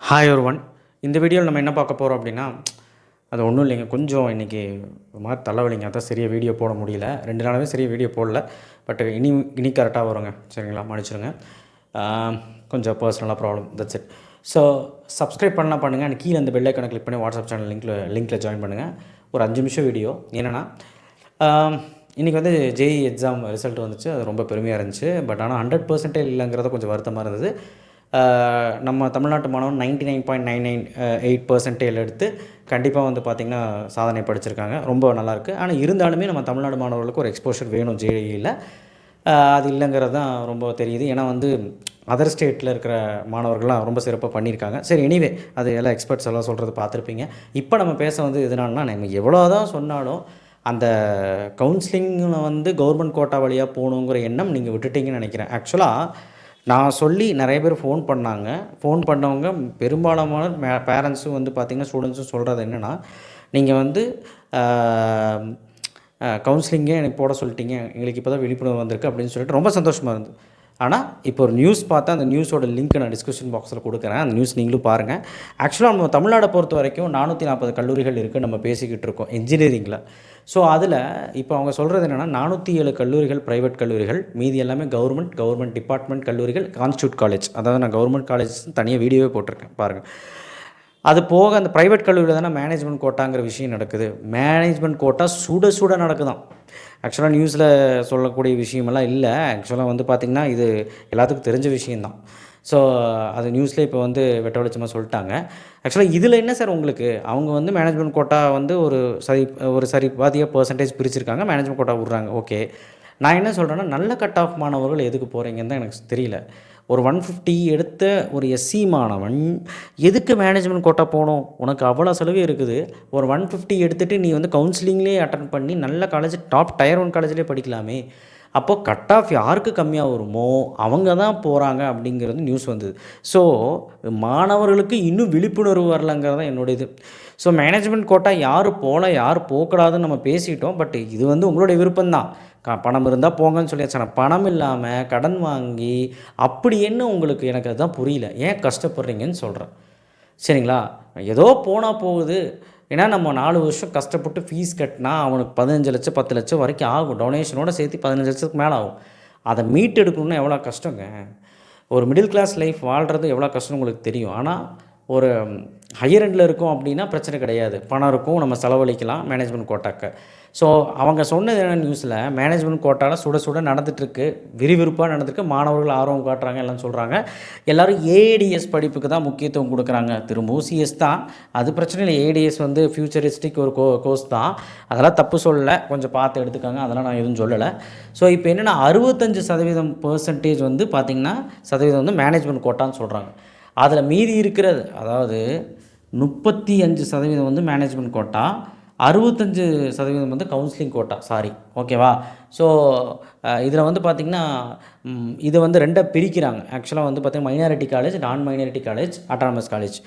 Hi ஒருவன். இந்த வீடியோவில் நம்ம என்ன பார்க்க போகிறோம் அப்படின்னா, அது ஒன்றும் இல்லைங்க. கொஞ்சம் இன்றைக்கி ஒரு மாதிரி தலைவலிங்க. அதான் சரியாக வீடியோ போட முடியல. 2 நாளாவே சரியாக வீடியோ போடல. பட் இனி கரெக்டாக வருங்க. சரிங்களா, மன்னிச்சிடுங்க. கொஞ்சம் பர்சனலாக problem, that's it. So subscribe பண்ணலாம் பண்ணுங்கள். அண்ட் கீழே அந்த பெல் ஐக்கானை கிளிக் பண்ணி வாட்ஸ்அப் சேனல் லிங்க்கில் ஜாயின் பண்ணுங்கள். ஒரு 5 நிமிஷம் வீடியோ. என்னென்னா, இன்றைக்கி வந்து ஜேஇ எக்ஸாம் ரிசல்ட் வந்துச்சு. அது ரொம்ப பெருமையாக இருந்துச்சு. பட் ஆனால் 100% இல்லைங்கிறத கொஞ்சம் வருத்தமாக இருந்தது. நம்ம தமிழ்நாட்டு மாணவன் 99.998% எடுத்து கண்டிப்பாக வந்து பார்த்திங்கன்னா சாதனை படிச்சிருக்காங்க. ரொம்ப நல்லாயிருக்கு. ஆனால் இருந்தாலுமே நம்ம தமிழ்நாடு மாணவர்களுக்கு ஒரு எக்ஸ்போஷர் வேணும் ஜேஇயில். அது இல்லைங்கிறது தான் ரொம்ப தெரியுது. ஏன்னா வந்து அதர் ஸ்டேட்டில் இருக்கிற மாணவர்கள்லாம் ரொம்ப சிறப்பாக பண்ணியிருக்காங்க. சரி, எனிவே அது எல்லாம் எக்ஸ்பர்ட்ஸ் எல்லாம் சொல்கிறது பார்த்துருப்பீங்க. இப்போ நம்ம பேச வந்து எதனாலனா, நம்ம எவ்வளோ தான் சொன்னாலும் அந்த கவுன்சிலிங்கில் வந்து கவர்மெண்ட் கோட்டா வழியாக போகணுங்கிற எண்ணம் நீங்கள் விட்டுட்டீங்கன்னு நினைக்கிறேன். ஆக்சுவலாக நான் சொல்லி நிறைய பேர் ஃபோன் பண்ணாங்க. ஃபோன் பண்ணவங்க பெரும்பாலான பேரண்ட்ஸும் வந்து பார்த்திங்கன்னா ஸ்டூடெண்ட்ஸும் சொல்கிறது என்னென்னா, நீங்கள் வந்து கவுன்சிலிங்கே எனக்கு போட சொல்லிட்டீங்க, எங்களுக்கு இப்போ தான் விழிப்புணர்வு வந்திருக்கு அப்படின்னு சொல்லிட்டு ரொம்ப சந்தோஷமாக இருந்தது. ஆனால் இப்போ ஒரு நியூஸ் பார்த்தா, அந்த நியூஸோட லிங்க் நான் டிஸ்கிரிப்ஷன் பாக்ஸில் கொடுக்குறேன். அந்த நியூஸ் நீங்களும் பாருங்கள். ஆக்சுவலாக நம்ம தமிழ்நாடை பொறுத்த வரைக்கும் 440 கல்லூரிகள் இருக்குது. நம்ம பேசிக்கிட்டு இருக்கோம் இன்ஜினியரிங்கில். ஸோ அதில் இப்போ அவங்க சொல்கிறது என்னென்னா, 407 கல்லூரிகள் ப்ரைவேட் கல்லூரிகள், மீதி எல்லாமே கவர்மெண்ட் டிபார்ட்மெண்ட் கல்லூரிகள், கான்ஸ்டியூட் காலேஜ். அதாவது நான் கவர்மெண்ட் காலேஜ் தனியாக வீடியோவே போட்டிருக்கேன் பாருங்கள். அது போக அந்த ப்ரைவேட் கல்லூரியில் தானே மேனேஜ்மெண்ட் கோட்டாங்கிற விஷயம் நடக்குது. மேனேஜ்மெண்ட் கோட்டா சுட நடக்குதான். ஆக்சுவலாக நியூஸில் சொல்லக்கூடிய விஷயமெல்லாம் இல்லை. ஆக்சுவலாக வந்து பார்த்திங்கன்னா இது எல்லாத்துக்கும் தெரிஞ்ச விஷயந்தான். ஸோ அது நியூஸில் இப்போ வந்து வெட்ட வெளிச்சமாக சொல்லிட்டாங்க. ஆக்சுவலாக இதில் என்ன சார் உங்களுக்கு, அவங்க வந்து மேனேஜ்மெண்ட் கோட்டா வந்து ஒரு சரி பாதியாக பர்சன்டேஜ் பிரிச்சுருக்காங்க, மேனேஜ்மெண்ட் கோட்டா விட்றாங்க. ஓகே, நான் என்ன சொல்கிறேன்னா, நல்ல கட் ஆஃப் மாணவர்கள் எதுக்கு போகிறீங்கன்னு தான் எனக்கு தெரியல. ஒரு 150 எடுத்த ஒரு எஸ்சி மாணவன் எதுக்கு மேனேஜ்மெண்ட் கோட்டா போகணும்? உனக்கு அவ்வளோ சலுகை இருக்குது. ஒரு 150 எடுத்துகிட்டு நீ வந்து கவுன்சிலிங்லேயே அட்டன் பண்ணி நல்ல காலேஜ், டாப் டயர் 1 காலேஜ்லேயே படிக்கலாமே. அப்போது கட் ஆஃப் யாருக்கு கம்மியாக வருமோ அவங்க தான் போகிறாங்க அப்படிங்கிறது நியூஸ் வந்தது. ஸோ மாணவர்களுக்கு இன்னும் விழிப்புணர்வு வரலங்கிறது தான் என்னுடைய இது. ஸோ மேனேஜ்மெண்ட் கோட்டா யார் போகல, யார் போகக்கூடாதுன்னு நம்ம பேசிட்டோம். பட் இது வந்து உங்களுடைய விருப்பம்தான். பணம் இருந்தால் போங்கன்னு சொல்லியாச்சு. ஆனால் பணம் இல்லாமல் கடன் வாங்கி அப்படி என்ன உங்களுக்கு, எனக்கு அதுதான் புரியல. ஏன் கஷ்டப்படுறீங்கன்னு சொல்கிறேன். சரிங்களா, ஏதோ போனால் போகுது. ஏன்னா நம்ம 4 வருஷம் கஷ்டப்பட்டு ஃபீஸ் கட்டினா அவனுக்கு 15 லட்சம் 10 லட்சம் வரைக்கும் ஆகும். டொனேஷனோடு சேர்த்து 15 லட்சத்துக்கு மேலே ஆகும். அதை மீட்டு எடுக்கணுன்னா எவ்வளோ கஷ்டங்க. ஒரு மிடில் கிளாஸ் லைஃப் வாழ்கிறது எவ்வளோ கஷ்டம் உங்களுக்கு தெரியும். ஆனால் ஒரு ஹையர் எண்டில் இருக்கும் அப்படின்னா பிரச்சனை கிடையாது. பணம் இருக்கும், நம்ம செலவழிக்கலாம் மேனேஜ்மெண்ட் கோட்டாக்கு. ஸோ அவங்க சொன்னது என்ன, நியூஸில் மேனேஜ்மெண்ட் கோட்டாவில் சுட நடந்துகிட்ருக்கு, விறுவிறுப்பாக நடந்துருக்கு, மாணவர்கள் ஆர்வம் காட்டுறாங்க, எல்லாம் சொல்கிறாங்க. எல்லோரும் ஏடிஎஸ் படிப்புக்கு தான் முக்கியத்துவம் கொடுக்குறாங்க. திரும்பவும் சிஎஸ் தான், அது பிரச்சனை இல்லை. ஏடிஎஸ் வந்து ஃபியூச்சரிஸ்டிக் ஒரு கோர்ஸ் தான், அதெல்லாம் தப்பு சொல்லலை, கொஞ்சம் பார்த்து எடுத்துக்காங்க, அதெல்லாம் நான் எதுவும் சொல்லலை. ஸோ இப்போ என்னென்னா 65% வந்து பார்த்திங்கன்னா சதவீதம் வந்து மேனேஜ்மெண்ட் கோட்டான்னு சொல்கிறாங்க. அதில் மீதி இருக்கிறது, அதாவது 35% வந்து மேனேஜ்மெண்ட் கோட்டா, 65% வந்து கவுன்சிலிங் கோட்டா. சாரி, ஓகேவா. ஸோ இதில் வந்து பார்த்திங்கன்னா இதை வந்து 2 பிரிக்கிறாங்க. ஆக்சுவலாக வந்து பார்த்திங்கன்னா மைனாரிட்டி காலேஜ், நான் மைனாரிட்டி காலேஜ், அட்டானமஸ் காலேஜ்.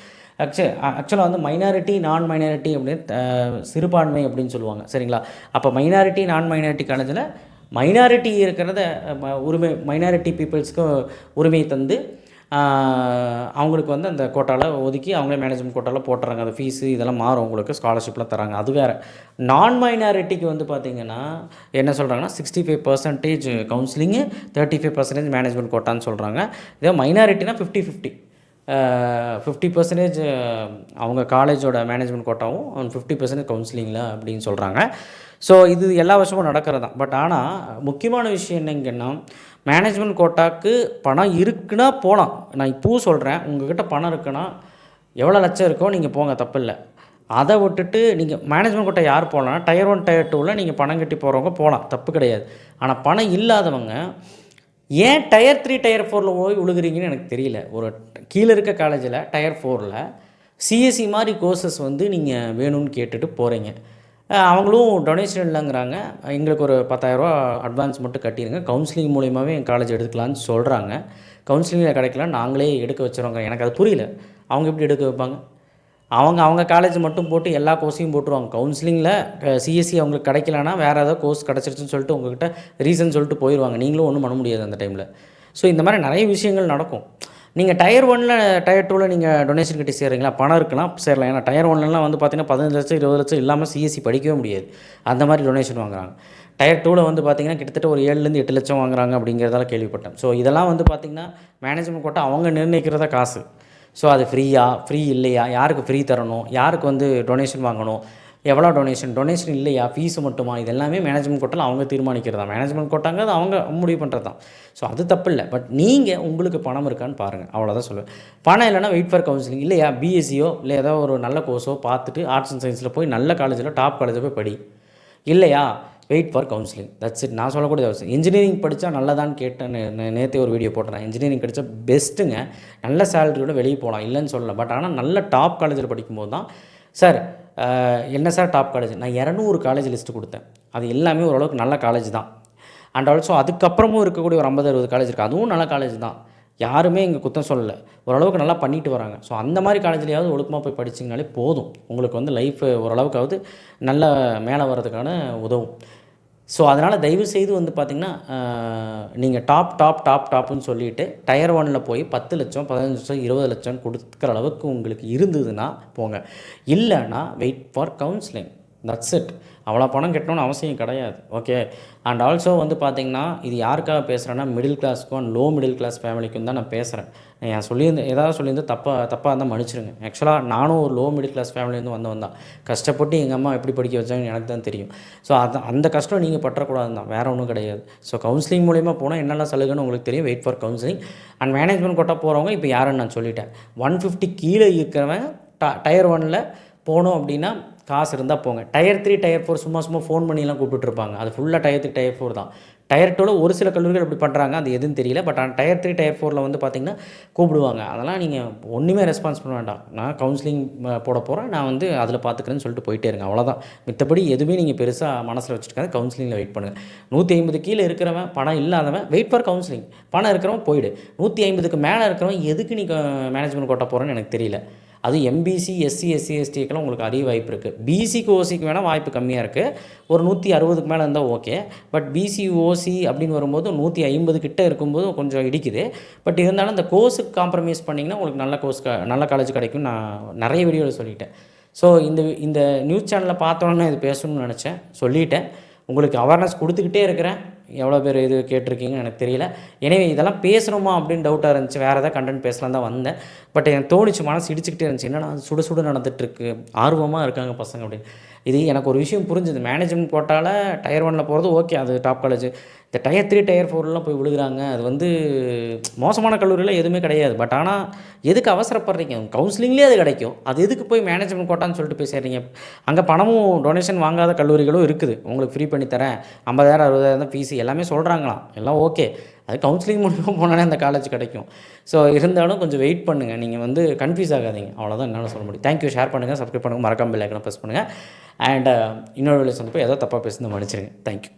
ஆக்சுவலாக வந்து மைனாரிட்டி நான் மைனாரிட்டி அப்படின்னு சிறுபான்மை அப்படின்னு சொல்லுவாங்க. சரிங்களா, அப்போ மைனாரிட்டி நான் மைனாரிட்டி காலேஜில் மைனாரிட்டி இருக்கிறத மைனாரிட்டி பீப்புள்ஸ்க்கு உரிமை தந்து அவங்களுக்கு வந்து அந்த கோட்டாவில் ஒதுக்கி அவங்களே மேனேஜ்மெண்ட் கோட்டாவில் போட்டுறாங்க. அந்த ஃபீஸு இதெல்லாம் மாறும், உங்களுக்கு ஸ்காலர்ஷிப்லாம் தராங்க, அது வேறு. நான் மைனாரிட்டிக்கு வந்து பார்த்திங்கன்னா என்ன சொல்கிறாங்கன்னா 65% கவுன்சிலிங்கு, 35% மேனேஜ்மெண்ட் கோட்டான்னு சொல்கிறாங்க. இதே மைனாரிட்டினா 50-50, 50% அவங்க காலேஜோட மேனேஜ்மெண்ட் கோட்டாவும் 50% கவுன்சிலிங்கில் அப்படின்னு சொல்கிறாங்க. ஸோ இது எல்லா வருஷமும் நடக்கிறது தான். பட் ஆனால் முக்கியமான விஷயம் என்னங்கன்னா, மேனேஜ்மெண்ட் கோட்டாக்கு பணம் இருக்குன்னா போகலாம். நான் இப்போவும் சொல்கிறேன், உங்கள்கிட்ட பணம் இருக்குன்னா எவ்வளோ லட்சம் இருக்கோ நீங்கள் போங்க, தப்பில்லை. அதை விட்டுட்டு நீங்கள் மேனேஜ்மெண்ட் கோட்டா யார் போகலான்னா டயர் 1 டயர் 2வில் நீங்கள் பணம் கட்டி போகிறவங்க போகலாம், தப்பு கிடையாது. ஆனால் பணம் இல்லாதவங்க ஏன் டயர் 3 டயர் 4ல் போய் விழுகிறீங்கன்னு எனக்கு தெரியல. ஒரு கீழே இருக்க காலேஜில் டயர் 4ல் சிஎஸ்சி மாதிரி கோர்சஸ் வந்து நீங்கள் வேணும்னு கேட்டுட்டு போகிறீங்க. அவங்களும் டொனேஷன் இல்லைங்கிறாங்க. எங்களுக்கு ஒரு 10,000 அட்வான்ஸ் மட்டும் கட்டிடுங்க, கவுன்சிலிங் மூலியமாகவே என் காலேஜ் எடுத்துக்கலான்னு சொல்கிறாங்க. கவுன்சிலிங்கில் கிடைக்கல, நாங்களே எடுக்க வச்சுருவோங்க. எனக்கு அது புரியல, அவங்க எப்படி எடுக்க வைப்பாங்க? அவங்க காலேஜ் மட்டும் போட்டு எல்லா கோர்ஸையும் போட்டுருவாங்க. கவுன்சிலிங்கில் சிஎஸ்சி அவங்களுக்கு கிடைக்கலன்னா வேறு ஏதோ கோர்ஸ் கிடச்சிருச்சுன்னு சொல்லிட்டு உங்கள்கிட்ட ரீசன் சொல்லிட்டு போயிடுவாங்க. நீங்களும் ஒன்றும் பண்ண முடியாது அந்த டைமில். ஸோ இந்த மாதிரி நிறைய விஷயங்கள் நடக்கும். நீங்கள் டயர் 1ல் டயர் 2ல் நீங்கள் டொனேஷன் கட்டி சேர்றீங்களா, பணம் இருக்கலாம் சேரலாம். ஏன்னா டயர் 1லலாம் வந்து பார்த்தீங்கன்னா 15 லட்சம் 20 லட்சம் இல்லாமல் சிஎஸ்சி படிக்கவே முடியாது. அந்த மாதிரி டொனேஷன் வாங்குறாங்க. டயர் 2ல் வந்து பார்த்தீங்கன்னா கிட்டத்தட்ட ஒரு 7லேருந்து 8 லட்சம் வாங்குறாங்க அப்படிங்கிறதால கேள்விப்பட்டேன். ஸோ இதெல்லாம் வந்து பார்த்திங்கன்னா மேனேஜ்மெண்ட் கோட்டா அவங்க நிர்ணயிக்கிறதா காசு. ஸோ அது ஃப்ரீ இல்லையா, யாருக்கு ஃப்ரீ தரணும், யாருக்கு வந்து டொனேஷன் வாங்கணும், எவ்வளோ டொனேஷன் இல்லையா, ஃபீஸு மட்டுமா, இது எல்லாமே மேனேஜ்மெண்ட் கோட்டாவில் அவங்க தீர்மானிக்கிறது தான். மேனேஜ்மெண்ட் கோட்டாங்கிறது அவங்க முடிவு பண்ணுறது தான். ஸோ அது தப்பு இல்லை. பட் நீங்கள் உங்களுக்கு பணம் இருக்கான்னு பாருங்கள், அவ்வளோதான் சொல்லுவேன். பணம் இல்லைனா வெயிட் ஃபார் கவுன்சிலிங். இல்லையா பிஎஸ்சியோ இல்லை ஏதோ ஒரு நல்ல கோர்ஸோ பார்த்துட்டு ஆர்ட்ஸ் அண்ட் சயின்ஸில் போய் நல்ல காலேஜில் டாப் காலேஜில் போய் படி. இல்லையா wait for counselling. That's it. நான் சொல்லக்கூடிய அவசியம். இன்ஜினியரிங் படித்தா நல்லதான்னு கேட்டேன். நேற்றே ஒரு வீடியோ போட்டேன். இன்ஜினியரிங் படித்தா பெஸ்ட்டுங்க, நல்ல சேலரியோட வெளியே போகலாம், இல்லைன்னு சொல்லலை. பட் ஆனால் நல்ல டாப் காலேஜில் படிக்கும்போது தான் சார் என்ன சார் டாப் காலேஜ், நான் 200 காலேஜ் லிஸ்ட்டு கொடுத்தேன். அது எல்லாமே ஓரளவுக்கு நல்ல காலேஜ் தான். அண்ட் ஆல்சோ அதுக்கப்புறமும் இருக்கக்கூடிய ஒரு 50-60 காலேஜ் இருக்குது, அதுவும் நல்ல காலேஜ் தான். யாருமே இங்கே குத்தம் சொல்லலை, ஓரளவுக்கு நல்லா பண்ணிட்டு வராங்க. ஸோ அந்த மாதிரி காலேஜ்லையாவது ஒழுக்கமாக போய் படிச்சிங்கனாலே போதும், உங்களுக்கு வந்து லைஃப் ஓரளவுக்காவது நல்ல மேலே வர்றதுக்கான உதவும். ஸோ அதனால் தயவுசெய்து வந்து பார்த்திங்கன்னா நீங்கள் டாப்னு சொல்லிவிட்டு டயர் 1ல் போய் 10 லட்சம் 15 லட்சம் 20 லட்சம் கொடுக்குற அளவுக்கு உங்களுக்கு இருந்ததுன்னா போங்க. இல்லைன்னா wait for counselling. That's it. அவ்வளோ பணம் கட்டணும்னு அவசியம் கிடையாது. ஓகே. அண்ட் ஆல்சோ வந்து பார்த்திங்கன்னா இது யாருக்காக பேசுகிறேன்னா மிடில் கிளாஸ்க்கும் அண்ட் லோ மிடில் கிளாஸ் ஃபேமிலிக்கும் தான் நான் பேசுகிறேன். நான் ஏதாவது சொல்லியிருந்தேன் தப்பாக இருந்தால் மன்னிச்சிடுங்க. ஆக்சுவலாக நானும் ஒரு லோ மிடில் கிளாஸ் ஃபேமிலியிலேருந்து வந்தவன் தான். கஷ்டப்பட்டு எங்கள் அம்மா எப்படி படிக்க வச்சாங்கன்னு எனக்கு தான் தெரியும். ஸோ அந்த கஷ்டம் நீங்கள் பற்றக்கூடாது தான், வேறு ஒன்றும் கிடையாது. ஸோ கவுன்சிலிங் மூலிமா போனால் என்னெல்லாம் சலுகைன்னு உங்களுக்கு தெரியும். Wait for counselling. And management quota போகிறவங்க இப்போ யாருன்னு நான் சொல்லிட்டேன். 150 கீழே இருக்கிறவன் டயர் 1ல் போகணும் அப்படின்னா காசு இருந்தால் போங்க. டயர் 3 டயர் 4 சும்மா ஃபோன் பண்ணிலாம் கூப்பிட்டுருப்பாங்க. அது ஃபுல்லாக டயர் 3 டயர் 4 தான். டயர் 2ல் ஒரு சில கல்லூரிகள் அப்படி பண்ணுறாங்க, அது எதுன்னு தெரியல. பட் ஆனால் டயர் 3 டயர் 4ல் வந்து பார்த்திங்கன்னா கூப்பிடுவாங்க. அதெல்லாம் நீங்கள் ஒன்றுமே ரெஸ்பான்ஸ் பண்ண வேண்டாம். நான் கவுன்சிலிங் போட போகிறேன், நான் வந்து அதில் பார்த்துக்கிறேன்னு சொல்லிட்டு போயிட்டே இருங்க, அவ்வளோதான். மித்தபடி எதுவுமே நீங்கள் பெருசாக மனசில் வச்சுருக்காது. கவுன்சிலிங்கில் வெயிட் பண்ணுங்கள். 150 கீழே இருக்கிறவன், பணம் இல்லாதவன் வெயிட் ஃபார் கவுன்சிலிங். பணம் இருக்கிறவன் போயிடு. 150க்கு மேலே இருக்கிறவன் எதுக்கு நீ மேனேஜ்மெண்ட் கோட்டா போகிறேன்னு எனக்கு தெரியல. அது எம்பிசி எஸ்சி எஸ்சிஎஸ்டிக்கெல்லாம் உங்களுக்கு அதிக வாய்ப்பு இருக்குது. பிசிக்கு ஓசிக்கு வேணால் வாய்ப்பு கம்மியாக இருக்குது. ஒரு 160க்கு மேலே இருந்தால் ஓகே. பட் பிசி ஓசி அப்படின்னு வரும்போது 150 கிட்ட இருக்கும்போது கொஞ்சம் இடிக்குது. பட் இருந்தாலும் இந்த கோர்ஸுக்கு காம்ப்ரமைஸ் பண்ணிங்கன்னா உங்களுக்கு நல்ல காலேஜ் கிடைக்கும். நான் நிறைய வீடியோவில் சொல்லிட்டேன். ஸோ இந்த நியூஸ் சேனலில் பார்த்தோன்னே இது பேசணும்னு நினச்சேன், சொல்லிட்டேன். உங்களுக்கு அவேர்னஸ் கொடுத்துக்கிட்டே இருக்கிறேன். எவ்வளோ பேர் இது கேட்டிருக்கீங்கன்னு எனக்கு தெரியல. எனவே இதெல்லாம் பேசணுமா அப்படின்னு டவுட்டாக இருந்துச்சு. வேறு ஏதாவது கண்டென்ட் பேசலாம் தான் வந்தேன். பட் எனக்கு தோணிச்சு, மனசு இடிச்சிக்கிட்டே இருந்துச்சு. என்னன்னா சுட நடந்துகிட்ருக்கு, ஆர்வமாக இருக்காங்க பசங்க அப்படின்னு. இது எனக்கு ஒரு விஷயம் புரிஞ்சுது. மேனேஜ்மெண்ட் கோட்டாவில் டயர் 1ல் போகிறது ஓகே, அது டாப் காலேஜ். இந்த டயர் 3 டயர் 4லாம் போய் விழுகிறாங்க, அது வந்து மோசமான கல்லூரியில் எதுவுமே கிடையாது. பட் ஆனால் எதுக்கு அவசரப்படுறீங்க? கவுன்சிலிங்லேயே அது கிடைக்கும், அது எதுக்கு போய் மேனேஜ்மெண்ட் கோட்டான்னு சொல்லிட்டு போய் சேர்றீங்க? அங்கே பணமும் டொனேஷன் வாங்காத கல்லூரிகளும் இருக்குது. உங்களுக்கு ஃப்ரீ பண்ணித்தரேன், 50,000 60,000 தான் ஃபீஸு, எல்லாமே சொல்கிறாங்களாம். எல்லாம் ஓகே. அது கவுன்சிலிங் மூலிமா போனாலே அந்த காலேஜ் கிடைக்கும். ஸோ இருந்தாலும் கொஞ்சம் வெயிட் பண்ணுங்கள். நீங்கள் வந்து கன்ஃபியூஸ் ஆகாதீங்க, அவ்வளோதான் என்னால் சொல்ல முடியும். தேங்க்யூ. ஷேர் பண்ணுங்கள், சப்ஸ்கிரைப் பண்ணுங்கள், மறக்காம பெல் ஐக்கனை ப்ரெஸ் பண்ணுங்கள். அண்ட் இன்னொரு வீடியோஸ் வந்து போய் ஏதோ தப்பாக பேசுனா மன்னிச்சிருங்க. தேங்க்யூ.